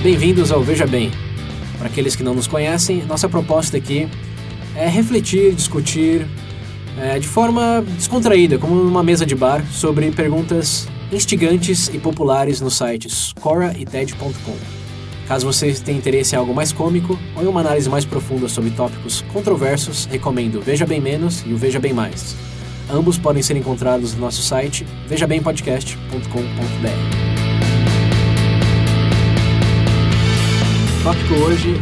Bem-vindos ao Veja Bem. Para aqueles que não nos conhecem, nossa proposta aqui é refletir, discutir de forma descontraída, como numa mesa de bar, sobre perguntas instigantes e populares nos sites Quora e TED.com. Caso você tenha interesse em algo mais cômico ou em uma análise mais profunda sobre tópicos controversos, recomendo o Veja Bem Menos e o Veja Bem Mais. Ambos podem ser encontrados no nosso site vejabempodcast.com.br. O tópico hoje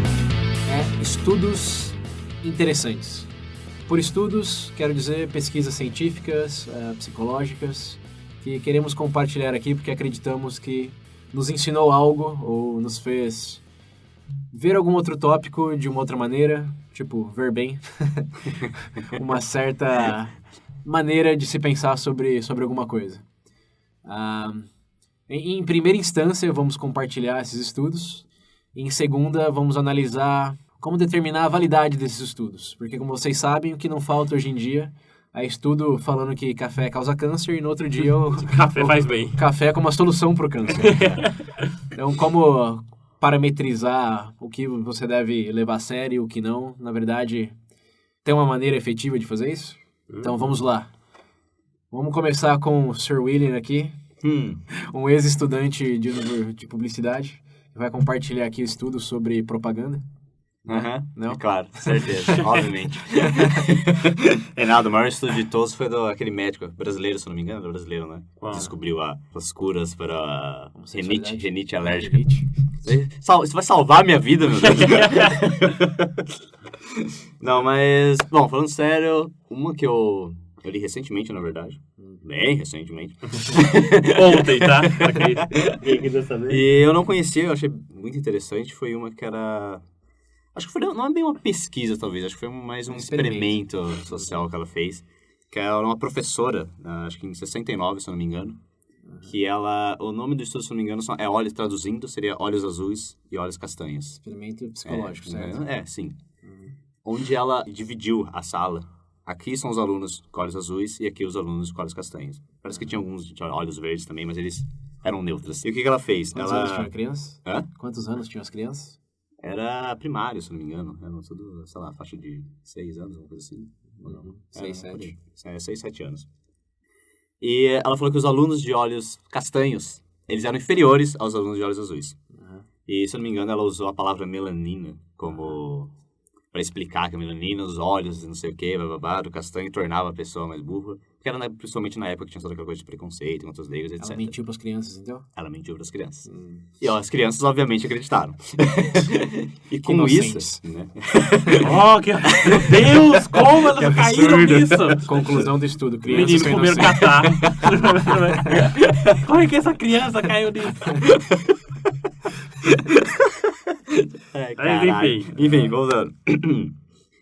é estudos interessantes. Por estudos, quero dizer pesquisas científicas, psicológicas, que queremos compartilhar aqui porque acreditamos que nos ensinou algo ou nos fez ver algum outro tópico de uma outra maneira, tipo, ver bem, uma certa maneira de se pensar sobre alguma coisa. Em primeira instância, vamos compartilhar esses estudos. Em segunda, vamos analisar como determinar a validade desses estudos. Porque, como vocês sabem, o que não falta hoje em dia é estudo falando que café causa câncer e no outro dia café faz bem. Café é como uma solução para o câncer. Então, como parametrizar o que você deve levar a sério e o que não, na verdade, tem uma maneira efetiva de fazer isso? Então, vamos lá. Vamos começar com o Sir William aqui, um ex-estudante de publicidade, que vai compartilhar aqui o estudo sobre propaganda. Não? É claro, certeza, obviamente. Reinaldo, o maior estudo de todos foi aquele médico brasileiro, se não me engano, era brasileiro, né? Descobriu as curas para rinite alérgica. Isso vai salvar a minha vida, meu Deus. Não, mas, bom, falando sério, uma que eu li recentemente, na verdade. Bem recentemente. Ontem, tá? Quem quiser saber. E eu não conhecia, eu achei muito interessante. Foi uma que era... Acho que não é bem uma pesquisa, talvez. Acho que foi mais um experimento social que ela fez. Que era uma professora, acho que em 69, se eu não me engano. Que ela... O nome do estudo, se eu não me engano, é olhos, traduzindo, seria olhos azuis e olhos castanhos. Experimento psicológico, certo? Sim. Onde ela dividiu a sala. Aqui são os alunos com olhos azuis e aqui os alunos com olhos castanhos. Parece que tinha alguns de olhos verdes também, mas eles eram neutros. E o que ela fez? Quantos anos tinham as crianças? Hã? Quantos anos tinham as crianças? Era primário, se não me engano. Era tudo, sei lá, faixa de 6 anos, alguma coisa assim. 6, 7. 6, 7 anos. E ela falou que os alunos de olhos castanhos, eles eram inferiores aos alunos de olhos azuis. E, se eu não me engano, ela usou a palavra melanina como... para explicar que a melanina, os olhos, não sei o que, do castanho, tornava a pessoa mais burra. Porque era principalmente na época que tinha toda aquela coisa de preconceito contra os negros, etc. Ela mentiu pras crianças, então? Ela mentiu pras crianças. E as crianças, obviamente, acreditaram. E com inocentes. isso... Né? Meu Deus, como elas caíram nisso? Conclusão do estudo. Crianças Menino comer catar. Como é que essa criança caiu nisso? Enfim, voltando.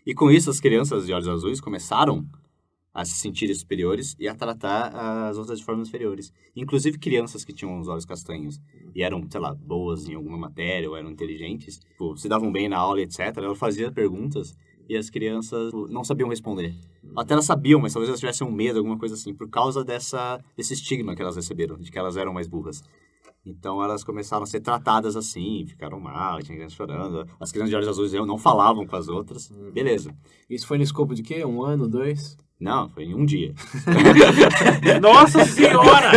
E com isso, as crianças de olhos azuis começaram a se sentirem superiores e a tratar as outras de formas inferiores. Inclusive crianças que tinham os olhos castanhos e eram, sei lá, boas em alguma matéria ou eram inteligentes, se davam bem na aula, etc. Ela fazia perguntas e as crianças não sabiam responder. Até elas sabiam, mas talvez elas tivessem um medo, alguma coisa assim, por causa desse estigma que elas receberam, de que elas eram mais burras. Então, elas começaram a ser tratadas assim, ficaram mal, tinha crianças chorando. As crianças de olhos azuis não falavam com as outras. Beleza. Isso foi no escopo de quê? 1 ano, 2? Não, foi em um dia. Nossa Senhora!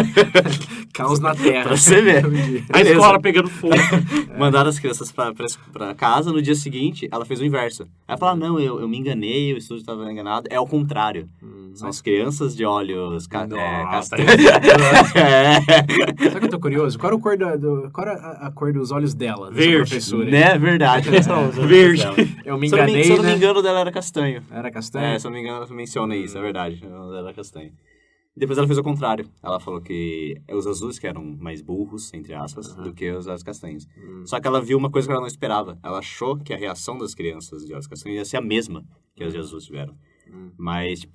Caos na Terra. Pra você ver. A escola pegando fogo. Mandaram as crianças pra casa, no dia seguinte, ela fez o inverso. Ela falou, não, eu me enganei, o estudo estava enganado. É o contrário. São as crianças de olhos castanhos. Sabe que eu tô curioso? Qual era a cor dos olhos dela? Verde. Professora? Né, verdade. Verde. Eu me enganei, se eu não me engano, dela era castanho. Era castanho? Se eu não me engano, ela menciona isso, é verdade. Ela era castanho. E depois ela fez o contrário. Ela falou que os azuis que eram mais burros, entre aspas, do que os olhos castanhos. Só que ela viu uma coisa que ela não esperava. Ela achou que a reação das crianças de olhos castanhos ia ser a mesma que as de azuis tiveram. Mas,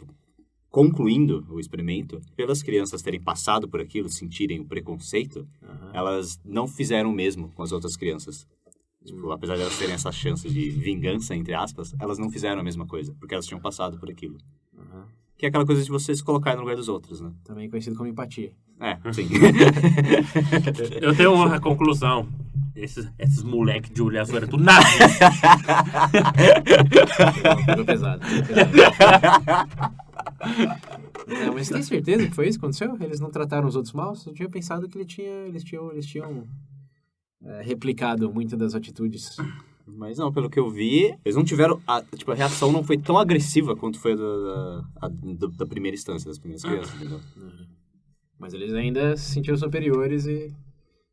concluindo o experimento, pelas crianças terem passado por aquilo, sentirem o preconceito, elas não fizeram o mesmo com as outras crianças. Apesar de elas terem essa chance de vingança, entre aspas, elas não fizeram a mesma coisa, porque elas tinham passado por aquilo. Que é aquela coisa de você se colocar no lugar dos outros, né? Também conhecido como empatia. Sim. Eu tenho uma conclusão. Esses moleques de olho azul era tudo nada. Pegou pesado. Não, mas você tem certeza que foi isso que aconteceu? Eles não trataram os outros mal? Eu tinha pensado que eles tinham replicado muitas das atitudes. Mas não, pelo que eu vi, eles não tiveram... A reação não foi tão agressiva quanto foi da primeira instância, das primeiras crianças, entendeu? Mas eles ainda se sentiram superiores e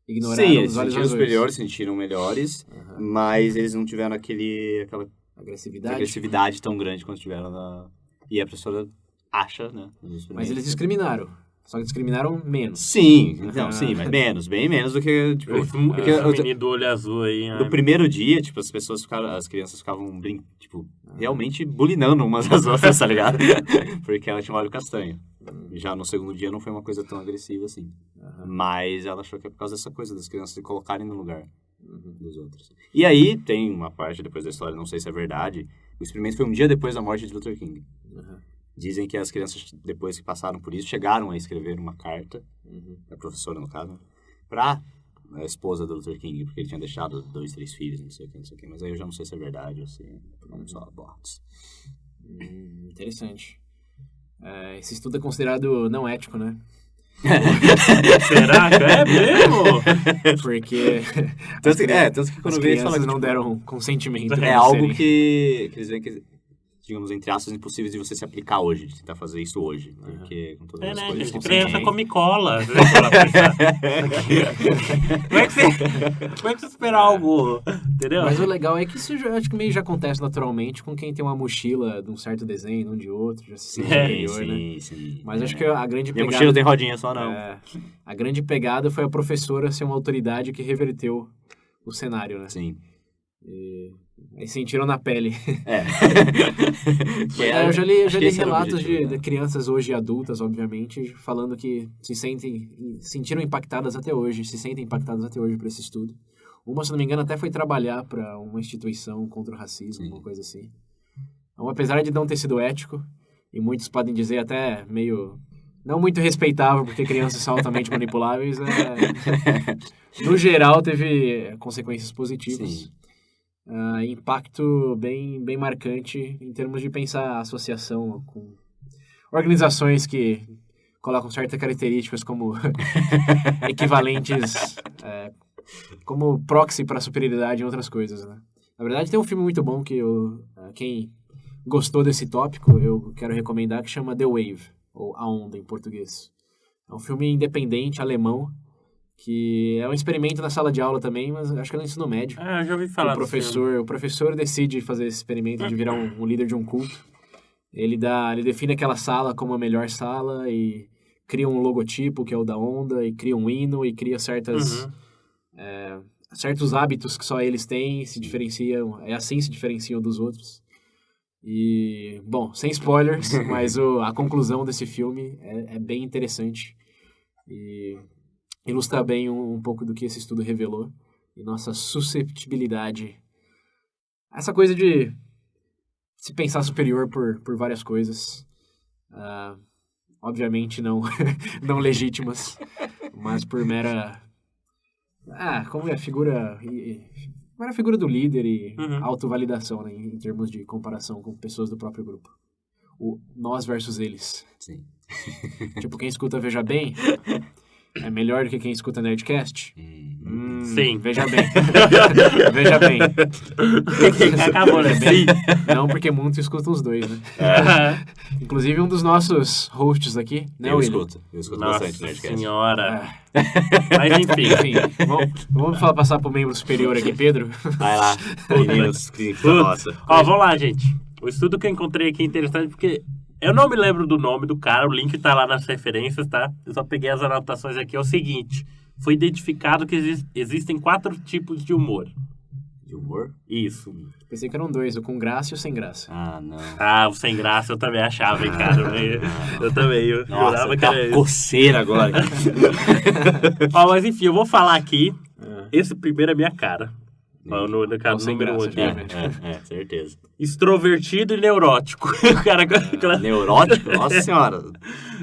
ignoraram Sim, eles os se olhos sentiram azuis. superiores, se sentiram melhores, mas eles não tiveram aquela agressividade tão grande quanto tiveram E a professora acha, né? Mas eles discriminaram. Só que discriminaram menos. Sim, então, sim, mas menos, bem menos do que, tipo... Esse menino do olho azul aí... No primeiro dia, tipo, as crianças ficavam, realmente bulinando umas às outras, tá ligado? Porque ela tinha um olho castanho. Já no segundo dia não foi uma coisa tão agressiva assim. Mas ela achou que é por causa dessa coisa, das crianças se colocarem no lugar dos outros. E aí, tem uma parte depois da história, não sei se é verdade, o experimento foi um dia depois da morte de Luther King. Dizem que as crianças, depois que passaram por isso, chegaram a escrever uma carta, a professora, no caso, pra a esposa do Luther King, porque ele tinha deixado 2, 3 filhos, não sei o que, mas aí eu já não sei se é verdade ou se não só boatos. Interessante. Esse estudo é considerado não ético, né? Será que é mesmo? Porque tanto que quando as veio eles crianças falam que, não deram consentimento. é algo que eles veem que, digamos, entre aspas, impossíveis de você se aplicar hoje, de tentar fazer isso hoje. Porque com todas as né, coisas... gente? Criança come cola. Como é que você espera algo? Entendeu? Mas o legal é que isso acho que meio já acontece naturalmente com quem tem uma mochila de um certo desenho, não de outro, já se sente superior, né? Sim. Mas acho que a grande Minha pegada... mochila tem rodinha só, não. A grande pegada foi a professora ser uma autoridade que reverteu o cenário, né? Sim. Aí sentiram na pele. Eu eu já li relatos de crianças hoje adultas, obviamente, falando que sentiram impactadas até hoje, se sentem impactadas até hoje por esse estudo. Uma, se não me engano, até foi trabalhar para uma instituição contra o racismo, uma coisa assim. Então, apesar de não ter sido ético, e muitos podem dizer até meio... não muito respeitável, porque crianças são altamente manipuláveis, no geral teve consequências positivas. Sim. Impacto bem marcante em termos de pensar a associação com organizações que colocam certas características como equivalentes, como proxy para superioridade em outras coisas, né? Na verdade, tem um filme muito bom que quem gostou desse tópico, eu quero recomendar, que chama The Wave, ou A Onda em português. É um filme independente, alemão, que é um experimento na sala de aula também, mas acho que é no ensino médio. Eu já ouvi falar O professor decide fazer esse experimento de virar um líder de um culto. Ele define aquela sala como a melhor sala e cria um logotipo, que é o da onda, e cria um hino, e cria certos hábitos que só eles têm, se diferenciam, se diferenciam dos outros. E, bom, sem spoilers, mas a conclusão desse filme é bem interessante. E ilustra bem um pouco do que esse estudo revelou e nossa susceptibilidade. Essa coisa de se pensar superior por várias coisas. Obviamente não legítimas, mas por mera... como é a figura... Era a figura do líder e autovalidação, né, em termos de comparação com pessoas do próprio grupo. O nós versus eles. Sim. Tipo, quem escuta Veja Bem é melhor do que quem escuta Nerdcast? Sim. Veja bem. Veja bem. Acabou, né? Bem. Não, porque muitos escutam os dois, né? Inclusive um dos nossos hosts aqui, né, Eu William? escuto Nossa bastante Nerdcast. senhora. Mas enfim. Vamos passar pro membro superior aqui, Pedro? Vai lá, meninos. Nossa. Vamos lá, gente. O estudo que eu encontrei aqui é interessante porque eu não me lembro do nome do cara, o link tá lá nas referências, tá? Eu só peguei as anotações aqui. É o seguinte, foi identificado que existem 4 tipos de humor. De humor? Isso. Pensei que eram 2, o com graça e o sem graça. Não. O sem graça eu também achava, hein, cara. Eu também. Eu jurava que era isso. Coceira agora. Mas enfim, eu vou falar aqui. Esse primeiro é minha cara. No caso, número 1 aqui. Certeza. Extrovertido e neurótico. O cara... Neurótico? Nossa senhora.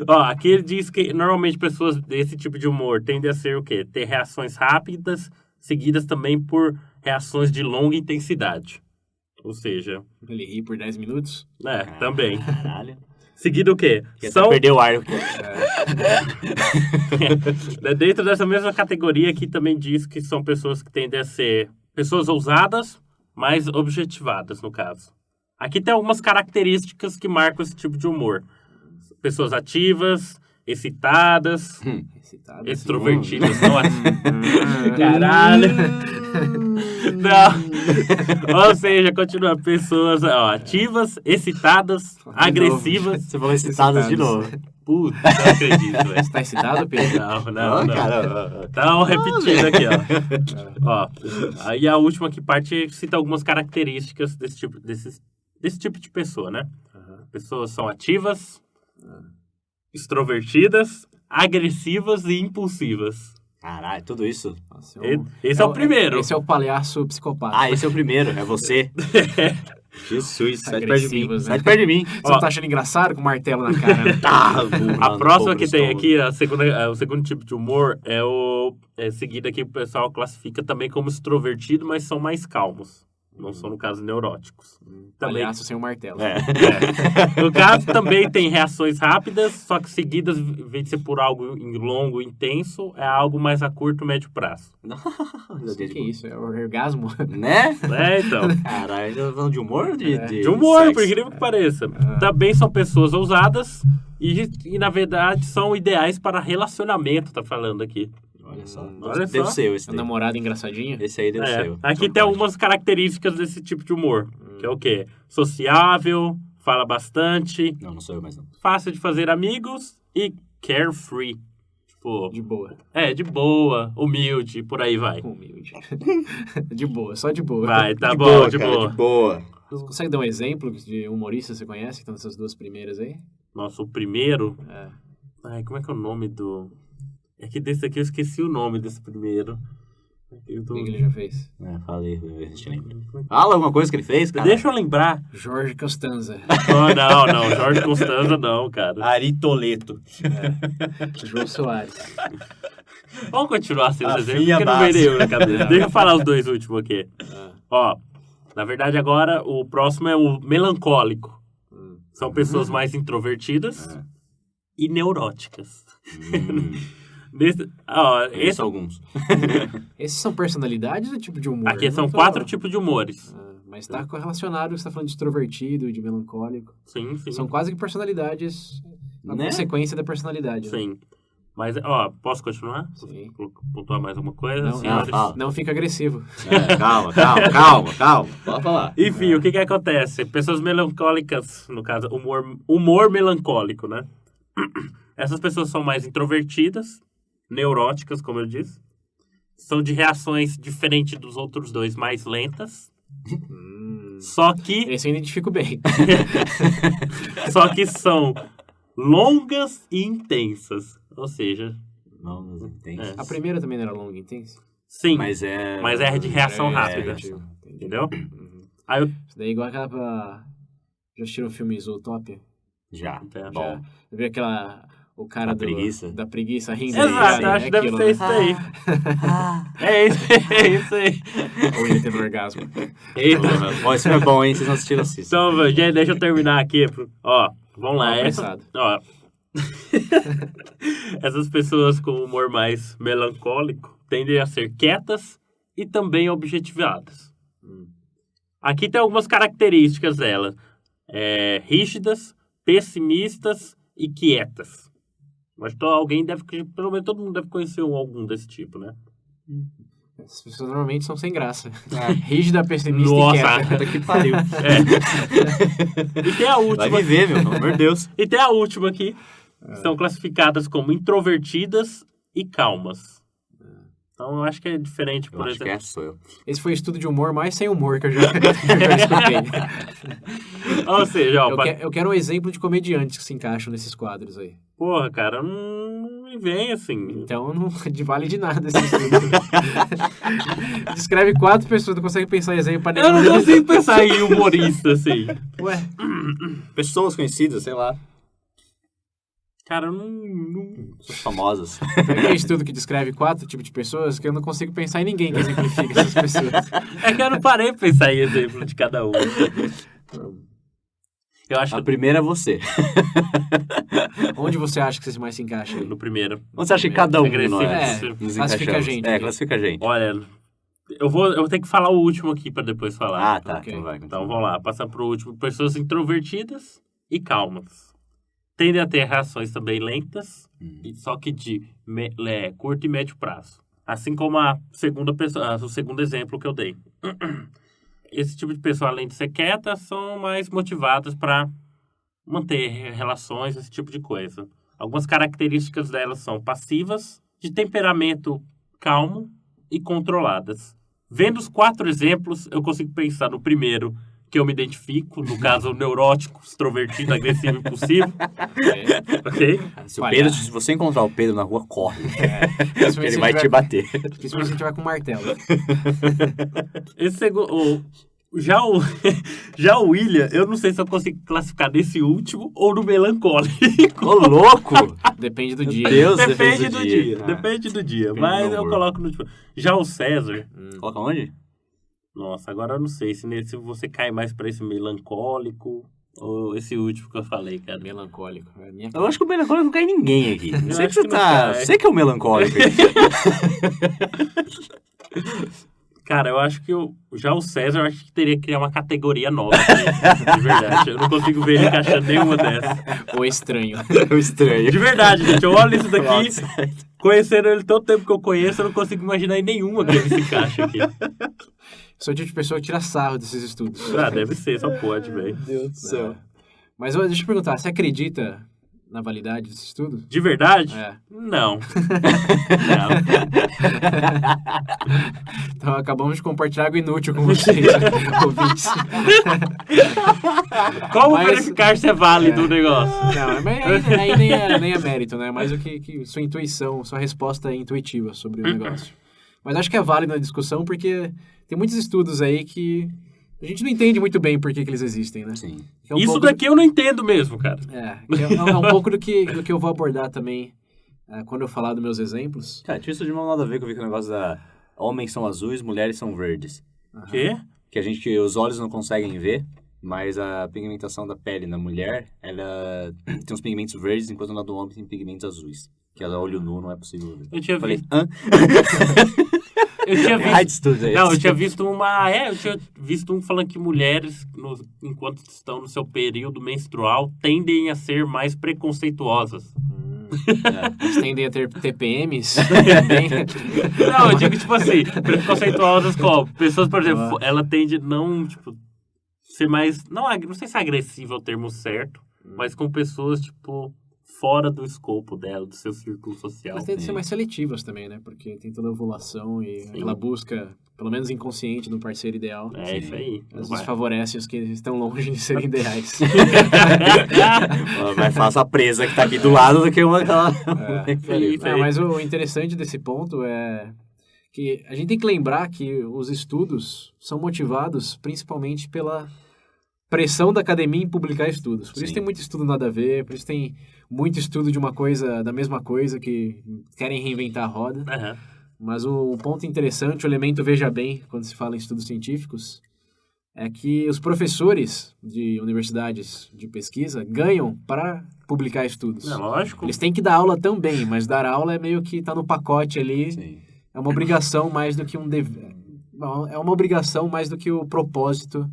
Aqui ele diz que normalmente pessoas desse tipo de humor tendem a ser o quê? Ter reações rápidas, seguidas também por reações de longa intensidade. Ou seja... Ele ri por 10 minutos? Também. Caralho. Seguido o quê? Perdeu o ar. Dentro dessa mesma categoria aqui também diz que são pessoas que tendem a ser pessoas ousadas, mas objetivadas, no caso. Aqui tem algumas características que marcam esse tipo de humor. Pessoas ativas, excitadas, extrovertidas. Caralho! Não. Ou seja, continua. Pessoas ativas, excitadas, agressivas. Você falou excitadas de novo. Puta, não acredito, velho. Você tá excitado, Pedro? Não. Então, repetindo aqui, ó. Aí a última que parte cita algumas características desse tipo de pessoa, né? Pessoas são ativas, extrovertidas, agressivas e impulsivas. Caralho, tudo isso? Nossa, esse é o primeiro. Esse é o palhaço psicopata. Ah, esse é o primeiro, é você. Jesus, sai de perto de mim. Agressivos, né? Sai de perto de mim. Você não tá achando engraçado com o martelo na cara? Né? A próxima que tem aqui, o segundo tipo de humor, é seguido aqui, o pessoal classifica também como extrovertido, mas são mais calmos. Não são, no caso, neuróticos. Também, palhaço sem o martelo. No caso, também tem reações rápidas, só que seguidas, em vez de ser por algo longo e intenso, é algo mais a curto, médio prazo. O que é isso? É o orgasmo? Né? Então. Caralho, tá falando de humor ou de humor, sexo? por incrível que pareça. Também são pessoas ousadas e, na verdade, são ideais para relacionamento, tá falando aqui. Olha só. Olha Deve só. ser esse Um daí. namorado engraçadinho? Esse aí deve ser. Aqui tem algumas características desse tipo de humor. Que é o quê? Sociável, fala bastante, Não sou eu mais não. fácil de fazer amigos e carefree. Tipo, De boa. de boa, humilde, por aí vai. Humilde. De boa, só de boa. Vai, tá De bom, boa, de cara, boa. de boa. Você consegue dar um exemplo de humorista que você conhece, que estão nessas duas primeiras aí? Nossa, o primeiro... É. Ai, como é que é o nome do... É que desse aqui eu esqueci o nome desse primeiro. O que ele já fez? Falei, eu te lembro. Fala alguma coisa que ele fez, cara. Deixa eu lembrar. Jorge Costanza. Não. Jorge Costanza não, cara. Ari Toledo. João Soares. Vamos continuar sem os Rafinha exemplos, porque não Bastos. veio nenhum na cabeça. Deixa eu falar os dois últimos aqui. Ó, na verdade agora o próximo é o melancólico. São pessoas mais introvertidas e neuróticas. Esses alguns. Esses são personalidades ou tipo de humor? Aqui Eu são não tô- 4 tipos de humores. Mas tá correlacionado, você tá falando de extrovertido, de melancólico. Sim. São quase que personalidades, a Né? consequência da personalidade. Né? Sim. Mas, posso continuar? Sim. Pontuar mais alguma coisa, Não, senhores? fala. Não fica agressivo. Calma. Pode falar. Enfim, o que acontece? Pessoas melancólicas, no caso, humor melancólico, né? Essas pessoas são mais introvertidas, neuróticas, como eu disse. São de reações diferentes dos outros dois, mais lentas. Só que Esse eu identifico bem. são longas e intensas. Ou seja, Não intenso. A primeira também não era longa e intensa? sim, Mas é... mas é de reação rápida. Entendi. Entendeu? Aí eu... Isso daí é igual aquela pra... Já assistiram o filme Zootopia? Já. Já. Bom. Eu vi o cara Da preguiça? da preguiça rindo. Exato, acho que deve ser isso daí. É isso aí. Ou ele teve um orgasmo. Eita. Ó, esse filme é bom, hein? Vocês não assistiram, assistam. Então, gente, deixa eu terminar aqui. Ó, vamos lá. Apressado. Essas pessoas com humor mais melancólico tendem a ser quietas e também objetivadas. Aqui tem algumas características delas. Rígidas, pessimistas e quietas. Mas alguém deve, pelo menos todo mundo deve conhecer algum desse tipo, né? Essas pessoas normalmente são sem graça. Rígida, pessimista Nossa. e quieta. Puta que pariu. E tem a última. Vai viver, meu, pelo amor de Deus. E tem a última aqui. São classificadas como introvertidas e calmas. Então, eu acho que é diferente, Eu por acho que exemplo. essa sou eu. Esse foi o estudo de humor mais sem humor que eu já escutei. Ou seja, ó, Eu quero um exemplo de comediantes que se encaixam nesses quadros aí. porra, cara, não me vem assim. Então não vale de nada esse estudo. Descreve 4 pessoas, não consegue pensar em exemplo pra Eu nenhum. não consigo pensar em humorista, assim. Ué, Pessoas conhecidas, sei lá. Cara, eu não... Pessoas famosas. Tem estudo que descreve 4 tipos de pessoas que eu não consigo pensar em ninguém que exemplifique essas pessoas. É que eu não parei pra pensar em exemplo de cada um. Eu acho A que primeira é você. Onde você acha que você mais se encaixa aí? no primeiro. Onde você acha que cada um de Agressivo. nós É, nos classifica a encaixamos? gente É, aqui. classifica a gente. Olha, eu vou ter que falar o último aqui pra depois falar. Ah, tá. Ok. Então vai. Então vamos lá, passar pro último. Pessoas introvertidas e calmas. Tendem a ter reações também lentas, só que de curto e médio prazo. Assim como o segundo exemplo que eu dei. Esse tipo de pessoa, além de ser quieta, são mais motivadas para manter relações, esse tipo de coisa. Algumas características delas são passivas, de temperamento calmo e controladas. Vendo os 4 exemplos, eu consigo pensar no primeiro, que eu me identifico, no caso, neurótico, extrovertido, agressivo e impulsivo. Ok? Se você encontrar o Pedro na rua, corre. Principalmente Ele se vai tiver- te bater. Principalmente se a gente vai com martelo. Esse segundo... Já o William, eu não sei se eu consigo classificar nesse último ou no melancólico. Ô, louco! Depende do Meu dia. Deus, Depende do dia. Ah. Depende do dia. Depende Mas do eu humor. coloco no... Já o César... Coloca onde? Nossa, agora eu não sei se você cai mais pra esse melancólico ou esse último que eu falei, cara. Melancólico. É a minha Eu acho que o melancólico não cai ninguém aqui. Não sei que acho você que não tá... cai. Você que é o melancólico. Cara, eu acho que já o César, eu acho que teria que criar uma categoria nova aqui, de verdade. Eu não consigo ver ele encaixando nenhuma dessas. Ou estranho. É estranho. De verdade, gente. Eu olho isso daqui, Nossa. conhecendo ele todo tempo que eu conheço, eu não consigo imaginar em nenhuma que ele se encaixa aqui. Sou o tipo de pessoa que tira sarro desses estudos. Ah, deve ser, só pode, velho. Deus do céu. Mas deixa eu perguntar, você acredita na validade desse estudo? De verdade? É. Não. Não. Então acabamos de compartilhar algo inútil com vocês, ouvintes. Como Mas- verificar se é válido o negócio? Não, mas aí nem é mérito, né? Mais o que sua intuição, sua resposta é intuitiva sobre o negócio. Mas acho que é válido na discussão porque tem muitos estudos aí que a gente não entende muito bem por que eles existem, né? Sim. Que é um Isso pouco daqui eu não entendo mesmo, cara. É um pouco do que eu vou abordar também quando eu falar dos meus exemplos. Cara, tinha isso de mal nada a ver com o negócio da... Homens são azuis, mulheres são verdes. O quê? Que os olhos não conseguem ver, mas a pigmentação da pele na mulher, ela tem uns pigmentos verdes, enquanto na do homem tem pigmentos azuis. Que a olho nu não é possível ver. Eu tinha Falei, visto. hã? Eu tinha Raio de visto. estudos é Não, esse? eu tinha visto eu tinha visto um falando que mulheres, enquanto estão no seu período menstrual, tendem a ser mais preconceituosas. Eles tendem a ter TPMs também. Não, eu digo, tipo assim, preconceituosas como pessoas, por exemplo, ela tende não, tipo, ser mais, não sei se é agressiva é o termo certo, mas com pessoas, tipo, fora do escopo dela, do seu círculo social. Mas tendem a ser mais seletivas também, né? Porque tem toda a ovulação e aquela busca, pelo menos inconsciente, do parceiro ideal. É isso aí. Às vezes favorece os que estão longe de serem ideais. Mais fácil a presa que tá aqui do lado do que uma aquela... Isso aí. Mas o interessante desse ponto é que a gente tem que lembrar que os estudos são motivados principalmente pela pressão da academia em publicar estudos. Por isso tem muito estudo nada a ver, por isso tem muito estudo de uma coisa, da mesma coisa, que querem reinventar a roda. Aham. Mas o ponto interessante, o elemento veja bem, quando se fala em estudos científicos, é que os professores de universidades de pesquisa ganham para publicar estudos. É lógico. Eles têm que dar aula também, mas dar aula é meio que tá no pacote ali. Sim. É uma obrigação mais do que um dever. É uma obrigação mais do que o propósito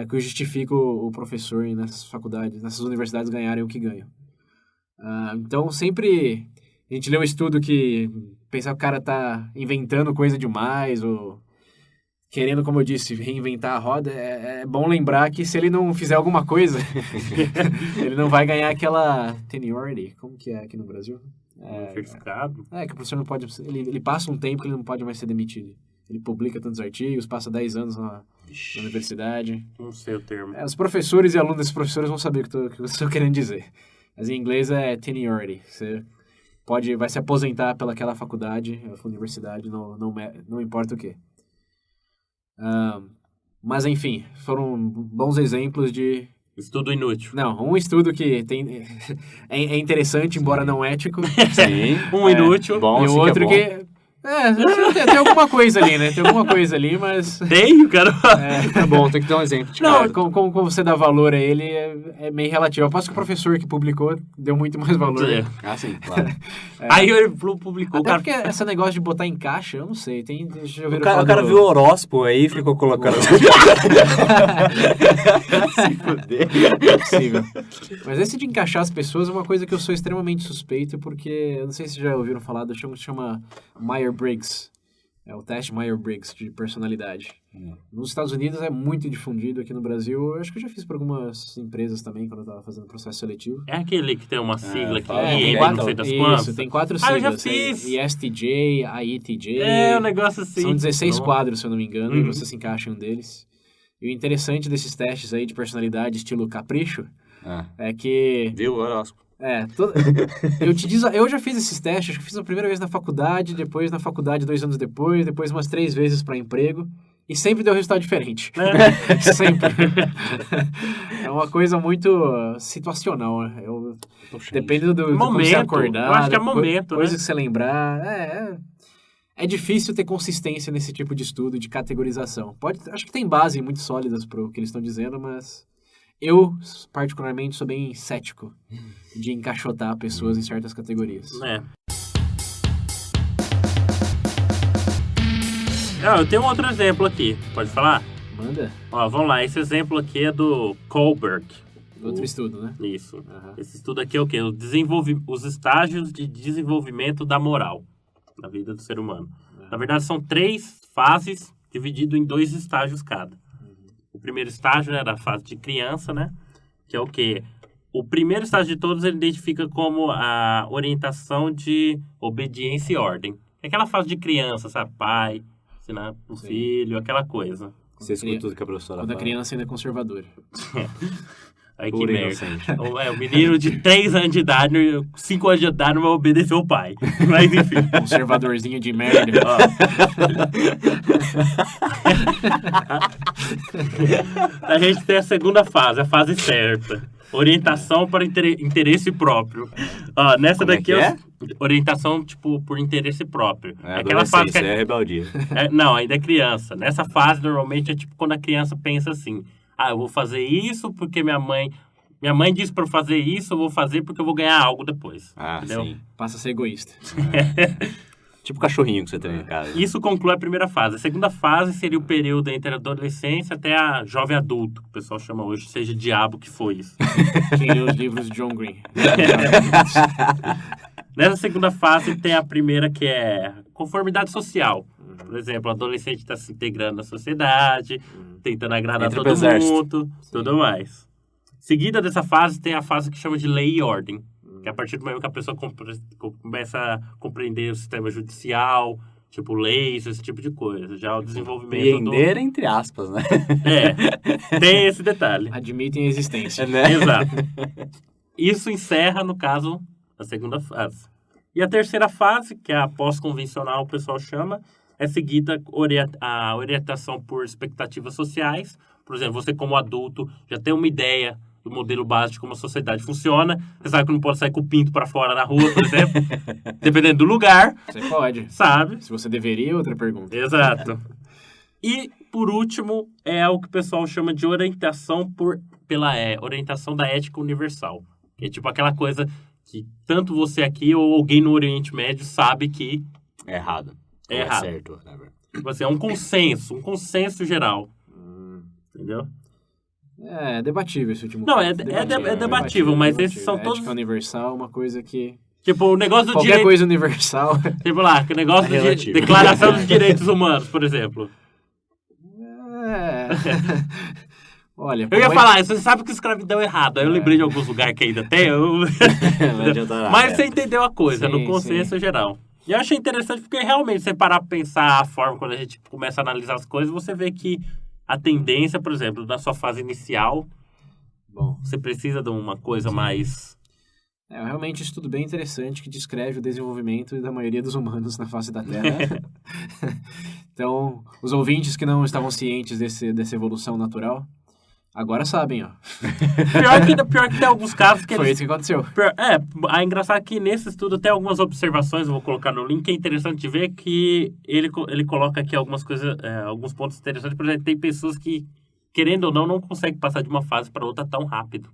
que justifica o professor nessas faculdades, nessas universidades ganharem o que ganham. Então, sempre a gente lê um estudo que pensar que o cara tá inventando coisa demais ou querendo, como eu disse, reinventar a roda, é bom lembrar que se ele não fizer alguma coisa, ele não vai ganhar aquela seniority, como que é aqui no Brasil? Certificado. Que o professor não pode... Ele passa um tempo que ele não pode mais ser demitido. Ele publica tantos artigos, passa 10 anos na universidade. Não sei o termo. Os professores e alunos desses professores vão saber o que eu estou querendo dizer. Mas em inglês é seniority. Você vai se aposentar pelaquela faculdade, universidade, não importa o quê. Mas, enfim, foram bons exemplos de Estudo inútil. Não, um estudo que tem, é interessante, embora não ético. Sim. Inútil. Bom, E o sim que outro é bom. que... tem alguma coisa ali, né? Tem alguma coisa ali, mas... Tenho, cara. É bom, tem que dar um exemplo. Não, Cara. como você dá valor a ele é meio relativo. Eu aposto que o professor que publicou deu muito mais valor. É. Ah, sim, claro. Aí ele publicou, Até cara. porque esse negócio de botar em caixa, eu não sei. Deixa eu ver O cara viu o horóscopo aí e ficou colocando... Se fuder. É possível. Mas esse de encaixar as pessoas é uma coisa que eu sou extremamente suspeito, porque eu não sei se já ouviram falar do que chama Myers-Briggs. É o teste Myers-Briggs de personalidade. Nos Estados Unidos é muito difundido, aqui no Brasil eu acho que eu já fiz para algumas empresas também, quando eu estava fazendo processo seletivo. É aquele que tem uma sigla que fala. IN, tem não sei das isso, quantas. tem 4 Ah, eu siglas. já fiz. ISTJ, IETJ. É, um negócio assim. São 16 Não. quadros, se eu não me engano, e Uhum. você se encaixa em um deles. E o interessante desses testes aí de personalidade estilo capricho é que... Viu o horóscopo? Eu já fiz esses testes, acho que fiz a primeira vez na faculdade, depois na faculdade 2 anos depois umas 3 vezes para emprego, e sempre deu resultado diferente. Sempre. É uma coisa muito situacional, né? Depende do como você Momento. acordar, Eu acho que é momento, coisa né? que você lembrar. É difícil ter consistência nesse tipo de estudo, de categorização. Acho que tem base muito sólidas para o que eles estão dizendo, mas eu, particularmente, sou bem cético de encaixotar pessoas em certas categorias. É. Eu tenho um outro exemplo aqui. Pode falar? Manda. Ó, vamos lá. Esse exemplo aqui é do Kohlberg. Outro estudo, né? Isso. Aham. Esse estudo aqui é o quê? Os estágios de desenvolvimento da moral na vida do ser humano. Na verdade, são 3 fases, dividido em 2 estágios cada. O primeiro estágio era a fase de criança, né? Que é o quê? O primeiro estágio de todos ele identifica como a orientação de obediência e ordem. É aquela fase de criança, sabe? Pai, ensinar o filho, aquela coisa. Você escuta tudo que a professora Quando a fala. criança ainda é conservadora. Aí que Pura merda. inocente. O menino de 3 anos de idade, 5 anos de idade, não vai obedecer o pai. Mas enfim. Conservadorzinho de merda. Ó. A gente tem a segunda fase, a fase certa. Orientação para interesse próprio. Ó, nessa Como é daqui que é? Orientação, tipo, por interesse próprio. É aquela fase que é rebeldia. não, ainda é criança. Nessa fase, normalmente, é tipo quando a criança pensa assim: eu vou fazer isso porque minha mãe disse para eu fazer isso, eu vou fazer porque eu vou ganhar algo depois. Ah, entendeu? sim. Passa a ser egoísta. Tipo o cachorrinho que você tem em casa. Isso conclui a primeira fase. A segunda fase seria o período entre a adolescência até a jovem adulto, que o pessoal chama hoje, seja diabo que foi isso. Quem lê os livros de John Green. Nessa segunda fase tem a primeira que é conformidade social. Por exemplo, o adolescente está se integrando na sociedade, tentando agradar Entra todo pro exército. mundo, tudo mais. Seguida dessa fase tem a fase que chama de lei e ordem. Que é a partir do momento que a pessoa começa a compreender o sistema judicial, tipo leis, esse tipo de coisa. Já o desenvolvimento Empreender entre aspas, né? tem esse detalhe. Admitem a existência. Né? Exato. Isso encerra, no caso, a segunda fase. E a terceira fase, que é a pós-convencional, o pessoal chama, é seguida a orientação por expectativas sociais. Por exemplo, você como adulto já tem uma ideia do modelo básico de como a sociedade funciona. Você sabe que não pode sair com o pinto para fora na rua, por exemplo. Dependendo do lugar, Você pode. sabe? Se você deveria, outra pergunta. Exato. E, por último, é o que o pessoal chama de orientação pela orientação da ética universal. Que é tipo aquela coisa que tanto você aqui ou alguém no Oriente Médio sabe que É errado. É Ou errado. certo, whatever. tipo assim, é um consenso geral. Entendeu? É debatível esse último Não, ponto. é debatível, mas esses são todos- Ética universal é uma coisa que... Tipo, o negócio do Qualquer direito... coisa universal... Tipo lá, que o negócio É de relativo. declaração dos direitos humanos, por exemplo. É... Olha... Eu ia como é- falar, você sabe que escravidão é errado. Aí eu lembrei de alguns lugares que ainda tem. Não adianta nada. Mas você entendeu a coisa, Sim, no consenso geral. E eu achei interessante porque realmente, você parar pra pensar a forma quando a gente começa a analisar as coisas, você vê que a tendência, por exemplo, na sua fase inicial, Bom, você precisa de uma coisa mais... é realmente um estudo bem interessante que descreve o desenvolvimento da maioria dos humanos na face da Terra. Então, os ouvintes que não estavam cientes dessa evolução natural, Agora sabem, ó. Pior que tem alguns casos que Foi eles... isso que aconteceu. É engraçado que nesse estudo tem algumas observações, eu vou colocar no link, que é interessante de ver que ele coloca aqui algumas coisas, alguns pontos interessantes. Por exemplo, tem pessoas que, querendo ou não conseguem passar de uma fase para outra tão rápido.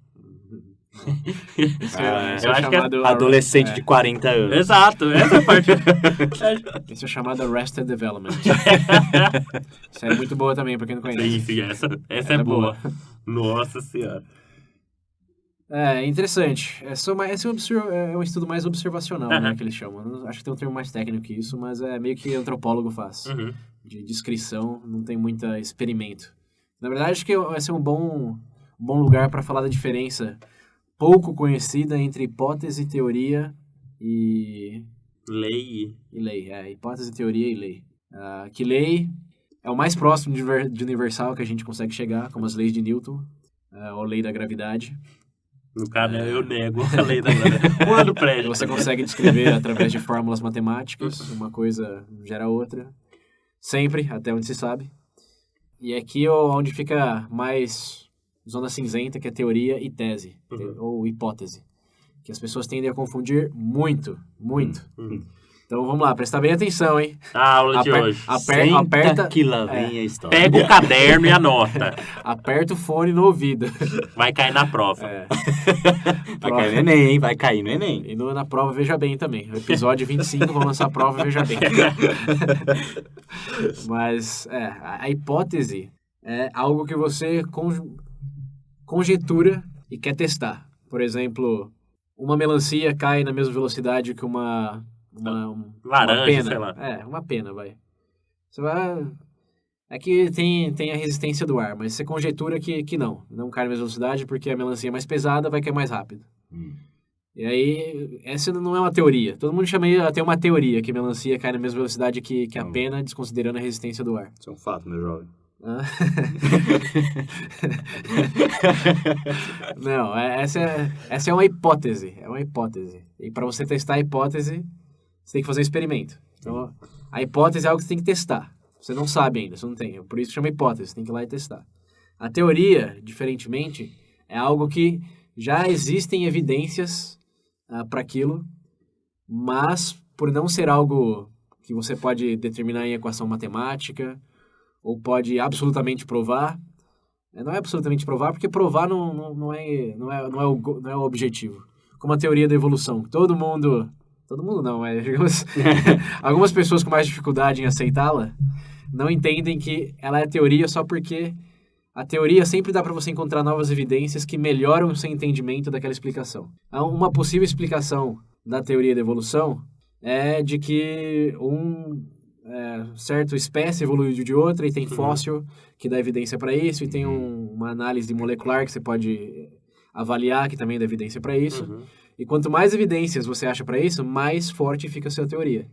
Isso eu acho que adolescente de 40 anos. Exato, essa parte. Isso é chamado Arrested Development. Série muito boa também, pra quem não conhece. Sim, essa é boa. Nossa Senhora. É interessante. Esse é um estudo mais observacional, né, que eles chamam. Não, acho que tem um termo mais técnico que isso, mas é meio que antropólogo faz. De descrição, não tem muita experimento. Na verdade, acho que vai ser um bom lugar para falar da diferença pouco conhecida entre hipótese, teoria e... Lei. E lei, hipótese, teoria e lei. Que lei é o mais próximo de universal que a gente consegue chegar, como as leis de Newton, ou lei da gravidade. No caso, eu nego a lei da gravidade. Pula do prédio. Você consegue descrever através de fórmulas matemáticas, uma coisa gera outra, sempre, até onde se sabe. E aqui onde fica mais zona cinzenta, que é teoria e tese, ou hipótese, que as pessoas tendem a confundir muito. Então vamos lá, prestar bem atenção, hein? A aula de hoje. Aperta que lá vem a história. Pega o caderno e anota. Aperta o fone no ouvido. Vai cair na prova. Vai cair no Enem, hein? Vai cair no Enem. E na prova Veja Bem também. No episódio 25, vamos lançar a prova Veja Bem. Mas, a hipótese é algo que você conjetura e quer testar. Por exemplo, uma melancia cai na mesma velocidade que uma laranja, pena. sei lá. Uma pena, vai. Você vai... Aqui tem a resistência do ar, mas você conjetura que não cai na mesma velocidade porque a melancia é mais pesada, vai cair mais rápido. E aí, essa não é uma teoria. Todo mundo chama até uma teoria, que a melancia cai na mesma velocidade que a pena, desconsiderando a resistência do ar. Isso é um fato, meu jovem. Não, essa é uma hipótese. É uma hipótese. E para você testar a hipótese, você tem que fazer um experimento. Então, a hipótese é algo que você tem que testar. Você não sabe ainda, você não tem. Por isso chama hipótese, você tem que ir lá e testar. A teoria, diferentemente, é algo que já existem evidências para aquilo, mas por não ser algo que você pode determinar em equação matemática, ou pode absolutamente provar. Não é absolutamente provar, porque provar não é o objetivo. Como a teoria da evolução. Todo mundo não, mas digamos, algumas pessoas com mais dificuldade em aceitá-la não entendem que ela é teoria só porque a teoria sempre dá para você encontrar novas evidências que melhoram o seu entendimento daquela explicação. Uma possível explicação da teoria da evolução é de que certa espécie evoluiu de outra e tem fóssil que dá evidência para isso e tem uma análise molecular que você pode avaliar que também dá evidência para isso. E quanto mais evidências você acha para isso, mais forte fica a sua teoria.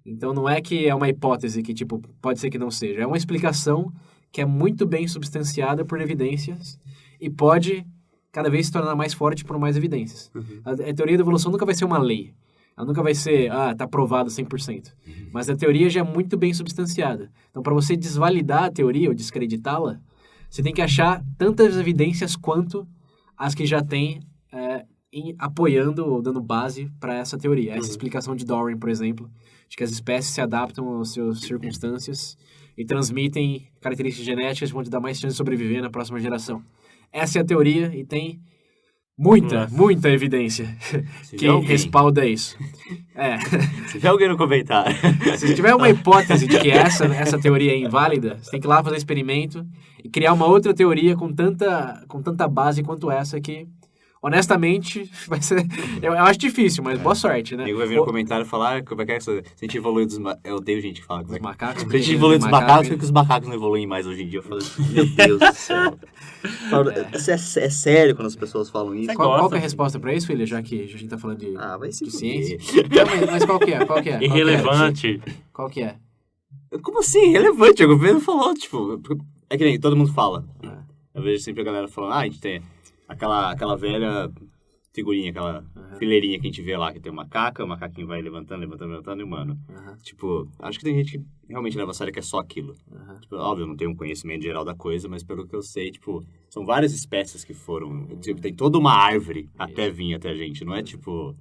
Então não é que é uma hipótese que pode ser que não seja, é uma explicação que é muito bem substanciada por evidências e pode cada vez se tornar mais forte por mais evidências. A teoria da evolução nunca vai ser uma lei. Ela nunca vai ser, tá provado 100%. Mas a teoria já é muito bem substanciada. Então, para você desvalidar a teoria ou descreditá-la, você tem que achar tantas evidências quanto as que já tem apoiando ou dando base para essa teoria. Essa explicação de Darwin, por exemplo, de que as espécies se adaptam às suas circunstâncias e transmitem características genéticas que vão te dar mais chance de sobreviver na próxima geração. Essa é a teoria e tem muita evidência que respalda isso. Se tiver alguém no comentário. Se tiver uma hipótese de que essa teoria é inválida, você tem que ir lá fazer experimento e criar uma outra teoria com tanta base quanto essa que, honestamente, vai ser... Eu acho difícil, mas boa sorte, né? Nego vai vir no comentário falar como é que se a gente evoluiu dos macacos. Eu odeio gente que fala dos macacos. Se a gente evoluiu dos macacos, por que os macacos não evoluem mais hoje em dia? Eu falo assim, meu Deus do céu. É sério quando as pessoas falam isso? Qual que é a resposta pra isso, William? Já que a gente tá falando de ciência. Mas qual que é? Irrelevante. Qual que é? Como assim? Irrelevante? O governo falou, é que nem todo mundo fala. Eu vejo sempre a galera falando, a gente tem aquela velha figurinha, aquela fileirinha que a gente vê lá, que tem um macaquinho vai levantando e o humano. Acho que tem gente que realmente leva a sério que é só aquilo. Tipo, óbvio, eu não tenho um conhecimento geral da coisa, mas pelo que eu sei, tipo, são várias espécies que foram... Tipo, tem toda uma árvore até vir até a gente, não é tipo...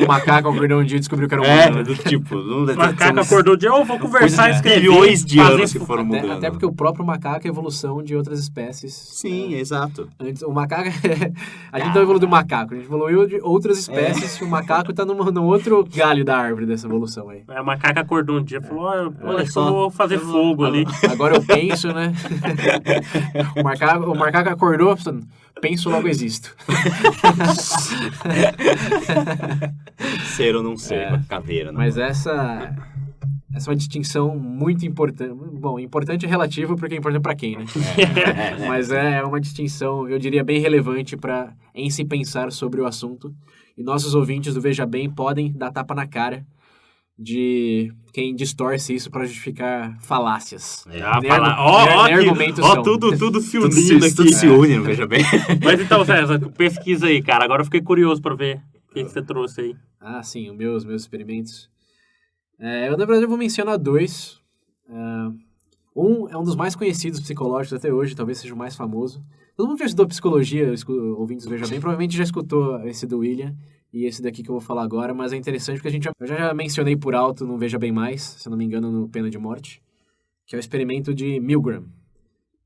O macaco acordou um dia e descobriu que era um humano, né? do tipo... Não, O macaco acordou de, vou conversar e escrever. Milhões de fazer anos que foram mudando. Até porque o próprio macaco é evolução de outras espécies. Sim, exato. Antes, o macaco... a gente não evoluiu do macaco, a gente evoluiu de outras espécies e o macaco tá no outro galho da árvore dessa evolução aí. O macaco acordou um dia e falou, olha, Olha acho que só. eu vou fazer fogo ali. Agora eu penso, né? O macaco acordou, pensando, penso, logo existo. Ser ou não ser, uma caveira. Não. Mas essa é uma distinção muito importante. Bom, importante é relativo, porque é importante para quem, né? Mas é uma distinção, eu diria, bem relevante em se pensar sobre o assunto. E nossos ouvintes do Veja Bem podem dar tapa na cara de quem distorce isso para justificar falácias. Nem argumentos são. Tudo se Tudo unindo aqui. tudo se une, veja bem. Mas então, César, pesquisa aí, cara. Agora eu fiquei curioso pra ver o que você trouxe aí. Ah, sim, os meus experimentos. Eu, na verdade, eu vou mencionar dois. Um é um dos mais conhecidos psicológicos até hoje, talvez seja o mais famoso. Todo mundo já estudou psicologia, ouvintes Veja Bem, provavelmente já escutou esse do William e esse daqui que eu vou falar agora, mas é interessante porque eu já mencionei por alto no Veja Bem Mais, se eu não me engano, no Pena de Morte, que é o experimento de Milgram.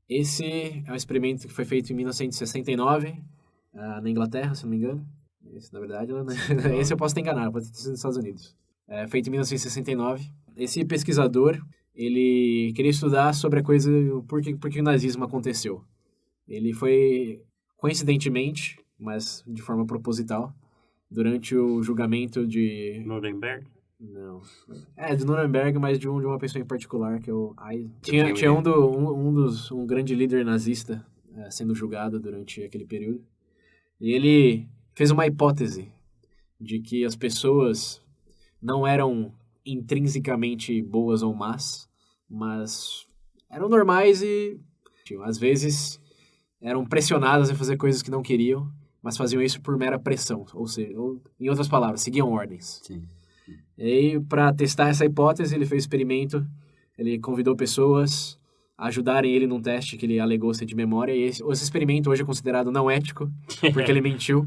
Esse é um experimento que foi feito em 1969, na Inglaterra, se eu não me engano. Esse, na verdade, esse eu posso estar enganado, pode ter sido nos Estados Unidos. Feito em 1969. Esse pesquisador, ele queria estudar sobre a coisa, por que o nazismo aconteceu. Ele foi, coincidentemente, mas de forma proposital, durante o julgamento de... Nuremberg? Não. De Nuremberg, mas de uma pessoa em particular, que é o Eisenhower. Tinha um grande líder nazista sendo julgado durante aquele período. E ele fez uma hipótese de que as pessoas não eram intrinsecamente boas ou más, mas eram normais e, às vezes, eram pressionadas a fazer coisas que não queriam, mas faziam isso por mera pressão, ou seja, em outras palavras, seguiam ordens. Sim. E aí, para testar essa hipótese, ele fez um experimento, ele convidou pessoas a ajudarem ele num teste que ele alegou ser de memória, e esse experimento hoje é considerado não ético, porque ele mentiu.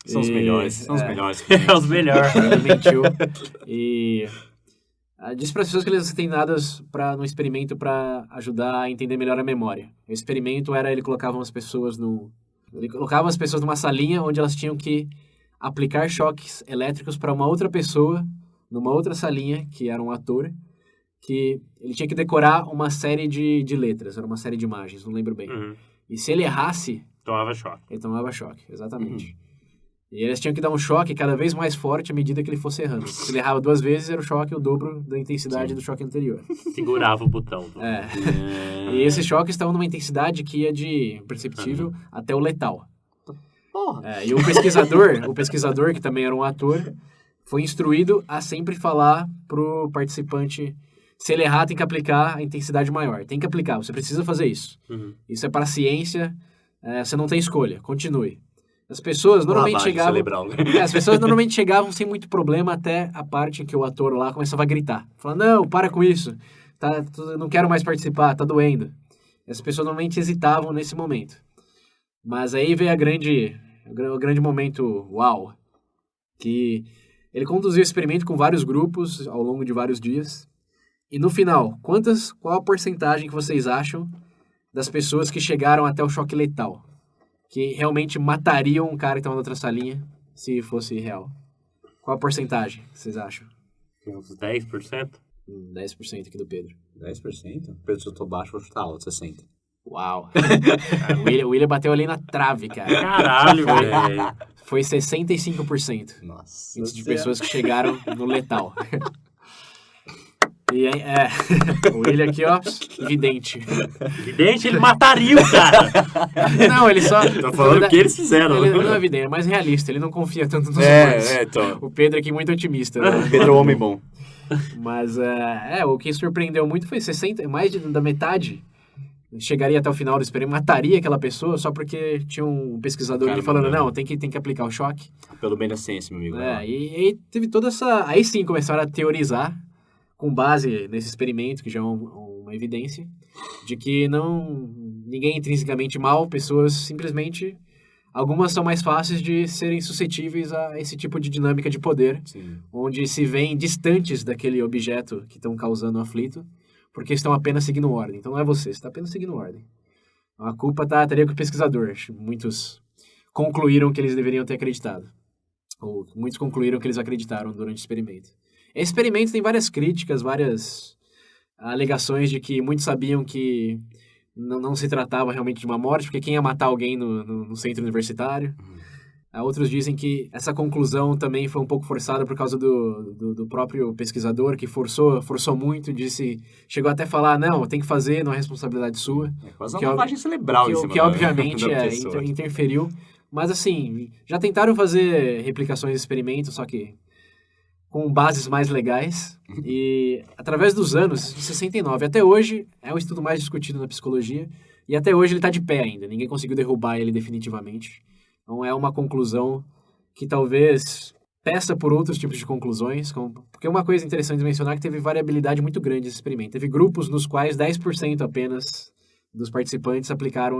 São os melhores, são os melhores. É os melhores. Ele mentiu. E disse para as pessoas que eles têm nada no experimento para ajudar a entender melhor a memória. O experimento era, ele colocava as pessoas numa salinha onde elas tinham que aplicar choques elétricos para uma outra pessoa, numa outra salinha, que era um ator, que ele tinha que decorar uma série de letras, era uma série de imagens, não lembro bem. Uhum. E se ele errasse... Tomava choque. Ele tomava choque, exatamente. E eles tinham que dar um choque cada vez mais forte à medida que ele fosse errando. Se ele errava 2 vezes, era o choque o dobro da intensidade do choque anterior. Segurava o botão. E esses choques estavam numa intensidade que ia de imperceptível até o letal. E o pesquisador, que também era um ator, foi instruído a sempre falar pro participante, se ele errar, tem que aplicar a intensidade maior. Tem que aplicar, você precisa fazer isso. Uhum. Isso é para a ciência, você não tem escolha, continue. As pessoas normalmente chegavam sem muito problema até a parte que o ator lá começava a gritar. Falando, não, para com isso, não quero mais participar, tá doendo. As pessoas normalmente hesitavam nesse momento. Mas aí veio o grande momento, uau, que ele conduziu o experimento com vários grupos ao longo de vários dias. E no final, qual a porcentagem que vocês acham das pessoas que chegaram até o choque letal? Que realmente matariam um cara que estava na outra salinha, se fosse real. Qual a porcentagem que vocês acham? Uns 10%? 10% aqui do Pedro. 10%? Pedro chutou baixo, vou chutar alto, 60%. Uau! O William bateu ali na trave, cara. Caralho, velho. Foi 65%. Nossa. De pessoas que chegaram no letal. E o William aqui, ó, vidente. Vidente, ele mataria o cara. Não, ele só... Tô falando o que eles fizeram. Ele não é vidente, é mais realista, ele não confia tanto nos humanos. Então. O Pedro aqui muito otimista. Né? Pedro é um homem bom. Mas, o que surpreendeu muito foi mais da metade chegaria até o final do experimento, mataria aquela pessoa só porque tinha um pesquisador ali falando, não, tem que aplicar o choque. Pelo bem da ciência, meu amigo. E aí teve toda essa... Aí sim começaram a teorizar com base nesse experimento, que já é uma evidência, de que ninguém é intrinsecamente mal, pessoas simplesmente... Algumas são mais fáceis de serem suscetíveis a esse tipo de dinâmica de poder, Sim. onde se veem distantes daquele objeto que estão causando o aflito, porque estão apenas seguindo ordem. Então não é você está apenas seguindo ordem. A culpa estaria com o pesquisador. Muitos concluíram que eles deveriam ter acreditado. Ou muitos concluíram que eles acreditaram durante o experimento. Esse experimento tem várias críticas, várias alegações de que muitos sabiam que não se tratava realmente de uma morte, porque quem ia matar alguém no centro universitário. Outros dizem que essa conclusão também foi um pouco forçada por causa do próprio pesquisador, que forçou muito, chegou até a falar, não, tem que fazer, não é responsabilidade sua. É quase uma lavagem cerebral em cima que obviamente interferiu. Mas assim, já tentaram fazer replicações de experimentos, só que com bases mais legais, e através dos anos, de 69 até hoje, é o estudo mais discutido na psicologia, e até hoje ele está de pé ainda, ninguém conseguiu derrubar ele definitivamente. Então é uma conclusão que talvez peça por outros tipos de conclusões, porque uma coisa interessante de mencionar é que teve variabilidade muito grande esse experimento. Teve grupos nos quais 10% apenas dos participantes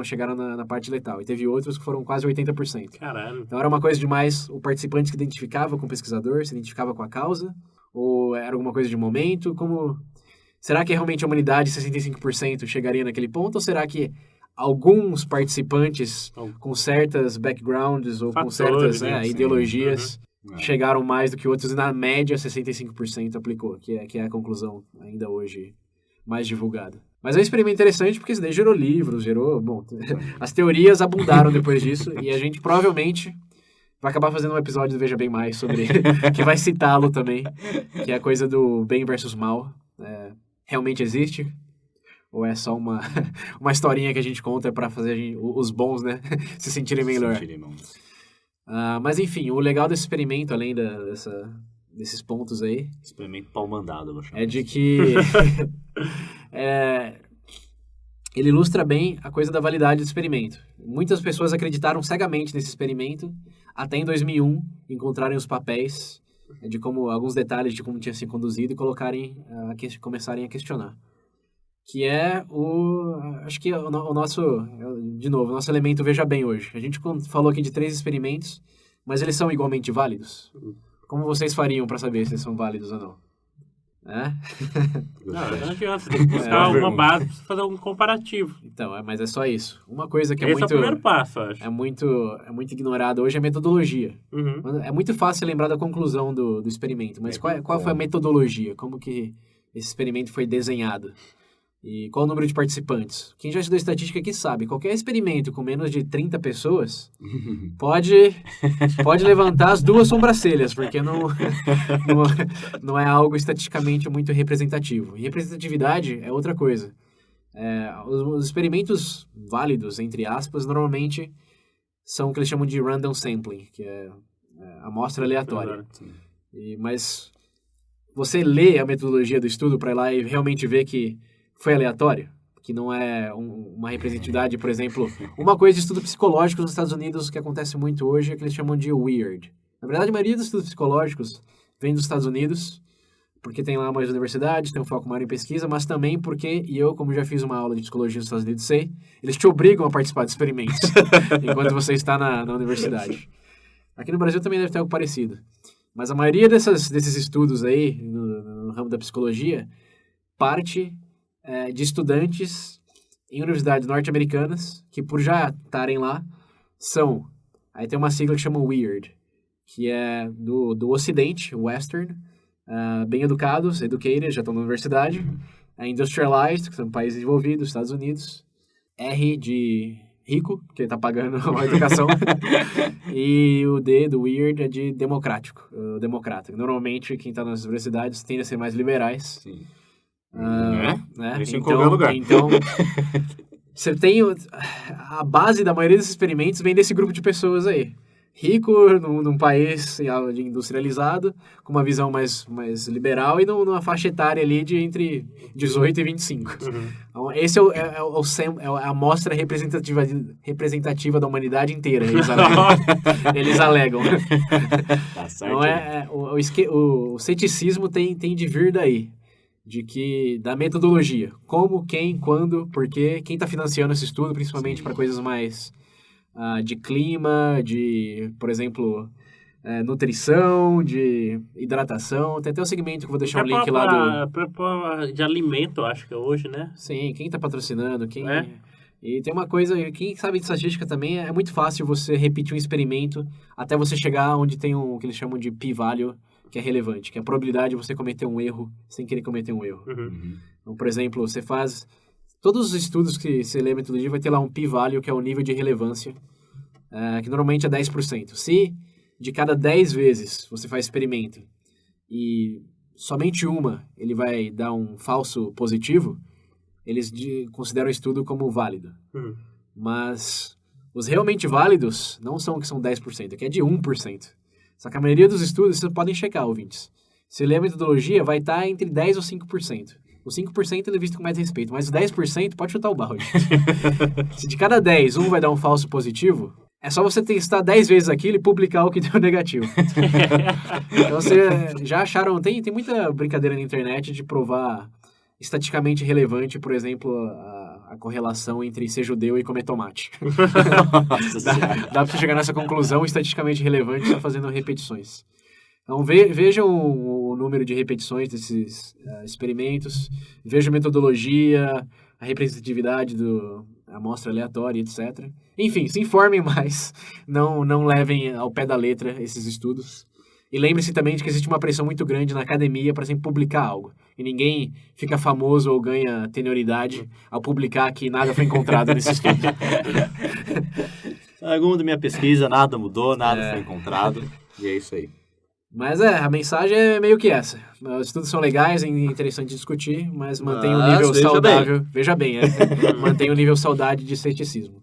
chegaram na parte letal, e teve outros que foram quase 80%. Caralho. Então era uma coisa demais, o participante se identificava com o pesquisador, se identificava com a causa, ou era alguma coisa de momento, será que realmente a humanidade, 65%, chegaria naquele ponto, ou será que alguns participantes com certas backgrounds ou com certas ideologias chegaram mais do que outros, e na média 65% aplicou, que é a conclusão ainda hoje mais divulgada. Mas é um experimento interessante porque isso daí gerou livros, as teorias abundaram depois disso, e a gente provavelmente vai acabar fazendo um episódio do Veja Bem Mais sobre, que vai citá-lo também, que é a coisa do bem versus mal. Realmente existe? Ou é só uma historinha que a gente conta para fazer os bons, né, se sentirem melhor? Mas enfim, o legal desse experimento, além desses pontos aí... Experimento pau mandado, eu vou chamar. É de que... ele ilustra bem a coisa da validade do experimento. Muitas pessoas acreditaram cegamente nesse experimento, até em 2001 encontrarem os papéis de alguns detalhes de como tinha sido conduzido e começarem a questionar. Que é acho que o nosso elemento Veja Bem hoje. A gente falou aqui de 3 experimentos, mas eles são igualmente válidos? Como vocês fariam para saber se eles são válidos ou não? Não adianta, você tem que buscar uma base para fazer um comparativo. Então, mas é só isso. Uma coisa que Esse é o primeiro passo, eu acho. É muito ignorada hoje é a metodologia. É muito fácil lembrar da conclusão do experimento, mas qual foi a metodologia? Como que esse experimento foi desenhado? E qual o número de participantes? Quem já estudou estatística aqui sabe, qualquer experimento com menos de 30 pessoas pode levantar as 2 sobrancelhas, porque não é algo estatisticamente muito representativo. E representatividade é outra coisa. Os experimentos válidos, entre aspas, normalmente são o que eles chamam de random sampling, que é amostra aleatória. Mas você lê a metodologia do estudo para ir lá e realmente ver que foi aleatório, que não é uma representatividade, por exemplo, uma coisa de estudo psicológico nos Estados Unidos que acontece muito hoje é que eles chamam de weird. Na verdade, a maioria dos estudos psicológicos vem dos Estados Unidos, porque tem lá mais universidades, tem um foco maior em pesquisa, mas também porque, e eu, como já fiz uma aula de psicologia nos Estados Unidos, sei, eles te obrigam a participar de experimentos enquanto você está na universidade. Aqui no Brasil também deve ter algo parecido. Mas a maioria desses estudos aí, no ramo da psicologia, parte de estudantes em universidades norte-americanas, que por já estarem lá, aí tem uma sigla que chama WEIRD, que é do Ocidente, Western, bem educados, educated, já estão na universidade, industrialized, que são países desenvolvidos, Estados Unidos, R de rico, que está pagando a educação, e o D do weird é de democrático, democrata. Normalmente, quem está nas universidades tende a ser mais liberais. Sim. Isso em qualquer lugar. Então, você tem a base da maioria desses experimentos vem desse grupo de pessoas aí. Rico, num país industrializado, com uma visão mais liberal e numa faixa etária ali de entre 18 e 25. Então, esse é a amostra representativa da humanidade inteira, eles alegam. Tá certo. Então, o ceticismo tem de vir daí. da metodologia. Como, quem, quando, por quê, quem está financiando esse estudo, principalmente para coisas mais de clima, de, por exemplo, nutrição, de hidratação. Tem até o segmento que eu vou deixar um link lá de alimento, acho que é hoje, né? Sim, quem está patrocinando, quem... E tem uma coisa, quem sabe de estatística também, é muito fácil você repetir um experimento até você chegar onde tem o que eles chamam de p-value, que é relevante, que é a probabilidade de você cometer um erro sem querer cometer um erro. Então, por exemplo, você faz... Todos os estudos que você lê a metodologia vai ter lá um p-value, que é o nível de relevância, que normalmente é 10%. Se de cada 10 vezes você faz experimento e somente uma ele vai dar um falso positivo, eles consideram o estudo como válido. Mas os realmente válidos não são que são 10%, que é de 1%. Só que a maioria dos estudos, vocês podem checar, ouvintes. Se ler a metodologia, vai estar entre 10% ou 5%. O 5% ele é visto com mais respeito, mas o 10% pode chutar o balde. Se de cada 10, um vai dar um falso positivo, é só você testar 10 vezes aquilo e publicar o que deu negativo. Então, você já acharam... Tem muita brincadeira na internet de provar... estatisticamente relevante, por exemplo, a correlação entre ser judeu e comer tomate. dá pra você chegar nessa conclusão estatisticamente relevante só fazendo repetições. Então, vejam o número de repetições desses experimentos, vejam a metodologia, a representatividade da amostra aleatória, etc. Enfim, se informem mais, não levem ao pé da letra esses estudos. E lembre-se também de que existe uma pressão muito grande na academia para sempre publicar algo. E ninguém fica famoso ou ganha tenioridade ao publicar que nada foi encontrado nesse estudo. Segundo minha pesquisa, nada mudou, nada foi encontrado. E é isso aí. Mas a mensagem é meio que essa. Os estudos são legais, é interessante discutir, mas mantém um nível saudável. Veja bem, mantém um nível saudável de ceticismo.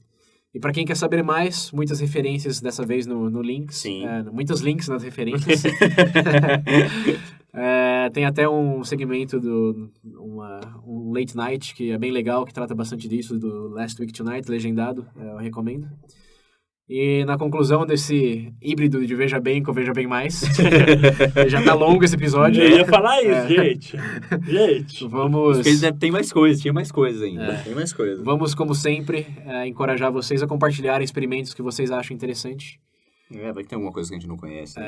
E para quem quer saber mais, muitas referências dessa vez no links. Sim. Muitos links nas referências. Tem até um segmento um late night, que é bem legal, que trata bastante disso, do Last Week Tonight, legendado, eu recomendo. E na conclusão desse híbrido de Veja Bem com Veja Bem Mais, já tá longo esse episódio. Eu ia falar isso, gente. Vamos... Tem mais coisas, tinha mais coisas ainda. Tem mais coisas. Vamos, como sempre, encorajar vocês a compartilharem experimentos que vocês acham interessante. Vai ter alguma coisa que a gente não conhece.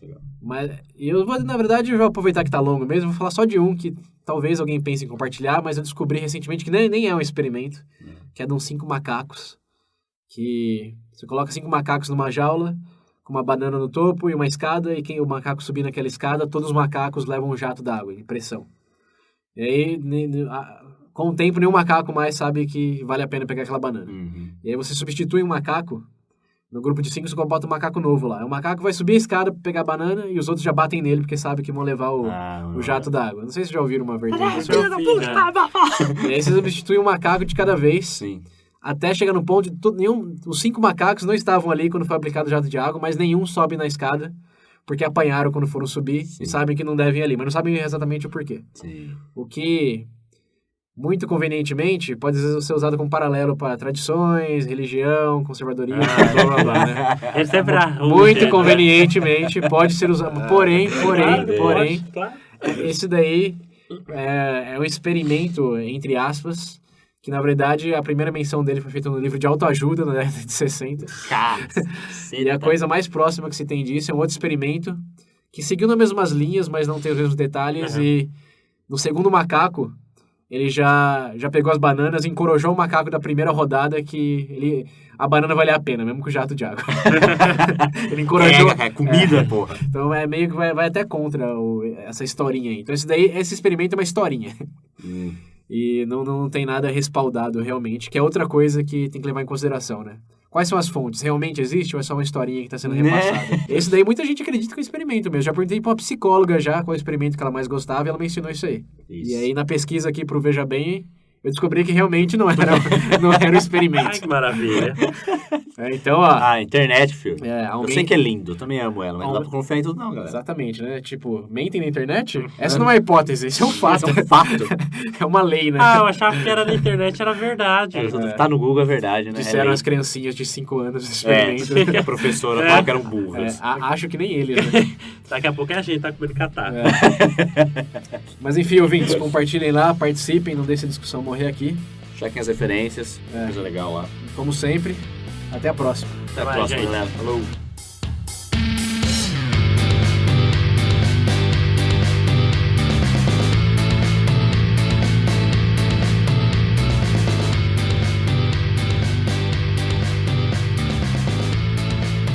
Legal. Mas eu vou, na verdade, eu vou aproveitar que tá longo mesmo, vou falar só de um que talvez alguém pense em compartilhar, mas eu descobri recentemente que nem é um experimento, que é de uns 5 macacos, que você coloca 5 macacos numa jaula, com uma banana no topo e uma escada, e o macaco subir naquela escada, todos os macacos levam um jato d'água, de pressão. E aí, com o tempo, nenhum macaco mais sabe que vale a pena pegar aquela banana. E aí você substitui um macaco, no grupo de 5 você bota um macaco novo lá. O macaco vai subir a escada pra pegar a banana e os outros já batem nele porque sabem que vão levar o jato d'água. Não sei se vocês já ouviram uma vertente. E aí você substitui um macaco de cada vez. Sim. Até chegar no ponto de os 5 macacos não estavam ali quando foi aplicado o jato de água, mas nenhum sobe na escada porque apanharam quando foram subir. Sim. E sabem que não devem ir ali, mas não sabem exatamente o porquê. Sim. O que, muito convenientemente, pode ser usado como paralelo para tradições, religião, conservadorismo, blá blá blá, né? Muito convenientemente pode ser usado. Porém, esse daí é um experimento, entre aspas, que na verdade a primeira menção dele foi feita no livro de autoajuda na década de 60. E a coisa mais próxima que se tem disso é um outro experimento que seguiu nas mesmas linhas, mas não tem os mesmos detalhes. E no segundo macaco, ele já pegou as bananas e encorajou o macaco da primeira rodada que a banana valia a pena, mesmo com o jato de água. Ele encorajou... É comida, porra. Então é meio que vai até contra essa historinha aí. Então esse experimento é uma historinha. E não tem nada respaldado realmente, que é outra coisa que tem que levar em consideração, né? Quais são as fontes? Realmente existe ou é só uma historinha que está sendo repassada? Esse daí muita gente acredita que é um experimento mesmo. Já perguntei para uma psicóloga já qual é o experimento que ela mais gostava e ela mencionou isso aí. Isso. E aí na pesquisa aqui pro Veja Bem, eu descobri que realmente não era um experimento. Ai, que maravilha. Então, ó... Ah, internet, filho. Eu aumente... sei que é lindo, eu também amo ela, mas não dá pra confiar em tudo não, galera. Exatamente, né? Tipo, mentem na internet? Essa não é uma hipótese, isso é um fato. Isso é um fato. É uma lei, né? Ah, eu achava que era na internet, era verdade. Tá no Google, é verdade, né? Disseram as criancinhas de 5 anos do experimento. A professora falou que eram burras. Acho que nem eles, né? Daqui a pouco a gente tá comendo catar. Mas enfim, ouvintes, compartilhem lá, participem, não deixem a discussão morrer aqui. Chequem as referências, coisa legal lá. Como sempre, até a próxima. Até a próxima, galera. Falou!